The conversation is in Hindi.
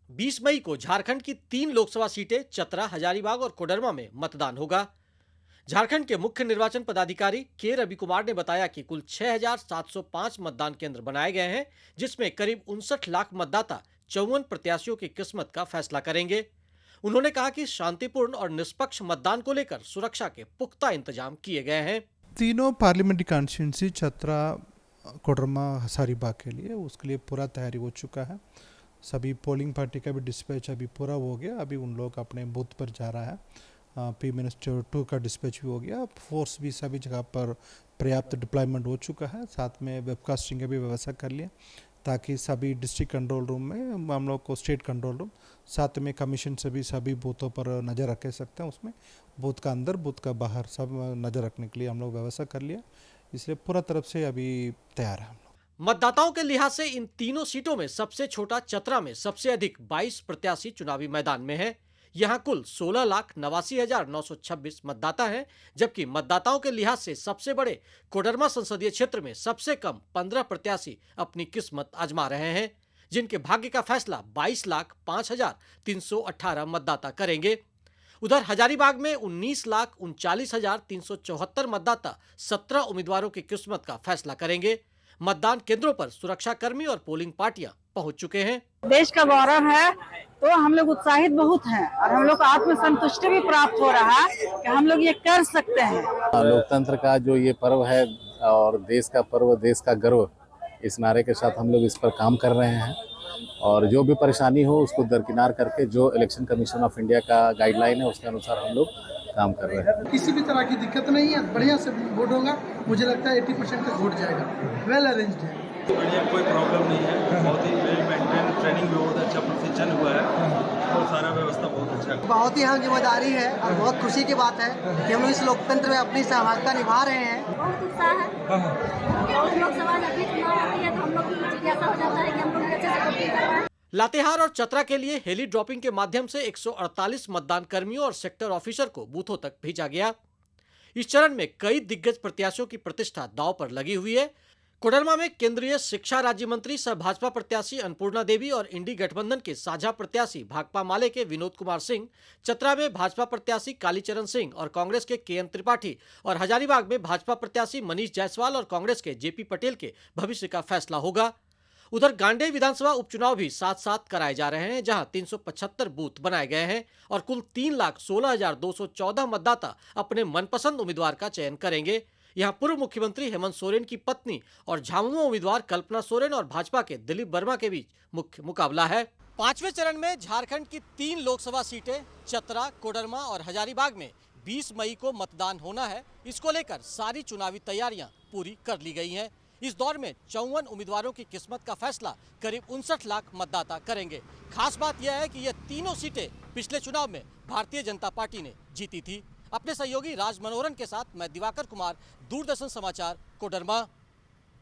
20 मई को झारखंड की 3 लोकसभा सीटें चतरा, हजारीबाग और कोडरमा में मतदान होगा। झारखंड के मुख्य निर्वाचन पदाधिकारी के रवि कुमार ने बताया कि कुल 6,705 मतदान केंद्र बनाए गए हैं, जिसमें करीब 59 लाख मतदाता 54 प्रत्याशियों की किस्मत का फैसला करेंगे। उन्होंने कहा कि शांतिपूर्ण और निष्पक्ष मतदान को लेकर सुरक्षा के पुख्ता इंतजाम किए गए हैं। तीनों पार्लियामेंट्री कॉन्स्टिट्यूंसी चतरा, कोडरमा, हजारीबाग के लिए उसके लिए पूरा तैयारी हो चुका है। सभी पोलिंग पार्टी का भी डिस्पैच अभी पूरा हो गया। अभी उन लोग अपने बूथ पर जा रहा है। पी मिनिस्टर 2 का डिस्पैच भी हो गया। फोर्स भी सभी जगह पर पर्याप्त डिप्लॉयमेंट हो चुका है। साथ में वेबकास्टिंग का भी व्यवस्था कर लिया ताकि सभी डिस्ट्रिक्ट कंट्रोल रूम में हम लोग को स्टेट कंट्रोल रूम, साथ में कमीशन से भी सभी बूथों पर नज़र रख सकते हैं। उसमें बूथ का अंदर, बूथ का बाहर सब नज़र रखने के लिए हम लोग व्यवस्था कर लिया। इसलिए पूरा तरफ से अभी तैयार है हम लोग। मतदाताओं के लिहाज से इन तीनों सीटों में सबसे छोटा चतरा में सबसे अधिक 22 प्रत्याशी चुनावी मैदान में है। यहां कुल 16,89,926 मतदाता हैं, जबकि मतदाताओं के लिहाज से सबसे बड़े कोडरमा संसदीय क्षेत्र में सबसे कम 15 प्रत्याशी अपनी किस्मत आजमा रहे हैं, जिनके भाग्य का फैसला 22,05,318 मतदाता करेंगे। उधर हजारीबाग में 19,39,374 मतदाता 17 उम्मीदवारों की किस्मत का फैसला करेंगे। मतदान केंद्रों पर सुरक्षा कर्मी और पोलिंग पार्टियां पहुंच चुके हैं। देश का गौरव है, तो हम लोग उत्साहित बहुत हैं और हम लोग को आत्मसंतुष्टि भी प्राप्त हो रहा है कि हम लोग ये कर सकते हैं। लोकतंत्र का जो ये पर्व है और देश का पर्व, देश का गर्व, इस नारे के साथ हम लोग इस पर काम कर रहे हैं और जो भी परेशानी हो उसको दरकिनार करके जो इलेक्शन कमीशन ऑफ इंडिया का गाइडलाइन है उसके अनुसार हम लोग काम कर रहे हैं। किसी भी तरह की दिक्कत नहीं है, बढ़िया से वोट होगा। मुझे लगता है 80% तक वोट जाएगा। वेल अरेंज्ड है, बढ़िया, कोई प्रॉब्लम नहीं है। बहुत ही वेल मेंटेन, ट्रेनिंग भी बहुत अच्छा प्रोफेशन हुआ है और सारा व्यवस्था बहुत अच्छा है। बहुत ही अहम जिम्मेदारी है और बहुत खुशी की बात है कि हम लोग इस लोकतंत्र में अपनी सहभागिता निभा रहे हैं। बहुत उत्साह है। बहुत लोकसभा जब भी चुनाव होती है तो हम लोग की जिज्ञासा हो जाता है कि हम लोग अच्छे से वोटिंग करवाएं। लातेहार और चतरा के लिए हेली ड्रॉपिंग के माध्यम से 148 मतदान कर्मियों और सेक्टर ऑफिसर को बूथों तक भेजा गया। इस चरण में कई दिग्गज प्रत्याशियों की प्रतिष्ठा दांव पर लगी हुई है। कोडरमा में केंद्रीय शिक्षा राज्य मंत्री सह भाजपा प्रत्याशी अन्नपूर्णा देवी और इंडी गठबंधन के साझा प्रत्याशी भाकपा माले के विनोद कुमार सिंह, चतरा में भाजपा प्रत्याशी कालीचरण सिंह और कांग्रेस के केएन त्रिपाठी और हजारीबाग में भाजपा प्रत्याशी मनीष जायसवाल और कांग्रेस के जेपी पटेल के भविष्य का फैसला होगा। उधर गांडेय विधानसभा उपचुनाव भी साथ साथ कराए जा रहे हैं, जहां 375 बूथ बनाए गए हैं और कुल 3,16,214 मतदाता अपने मनपसंद उम्मीदवार का चयन करेंगे। यहां पूर्व मुख्यमंत्री हेमंत सोरेन की पत्नी और झामुमो उम्मीदवार कल्पना सोरेन और भाजपा के दिलीप वर्मा के बीच मुख्य मुकाबला है। 5वें चरण में झारखंड की 3 लोकसभा सीटें चतरा, कोडरमा और हजारीबाग में 20 मई को मतदान होना है। इसको लेकर सारी चुनावी तैयारियां पूरी कर ली गई हैं। इस दौर में 54 उम्मीदवारों की किस्मत का फैसला करीब 59 लाख मतदाता करेंगे। खास बात यह है कि ये तीनों सीटें पिछले चुनाव में भारतीय जनता पार्टी ने जीती थी। अपने सहयोगी राज मनोहरन के साथ मैं दिवाकर कुमार, दूरदर्शन समाचार, कोडरमा।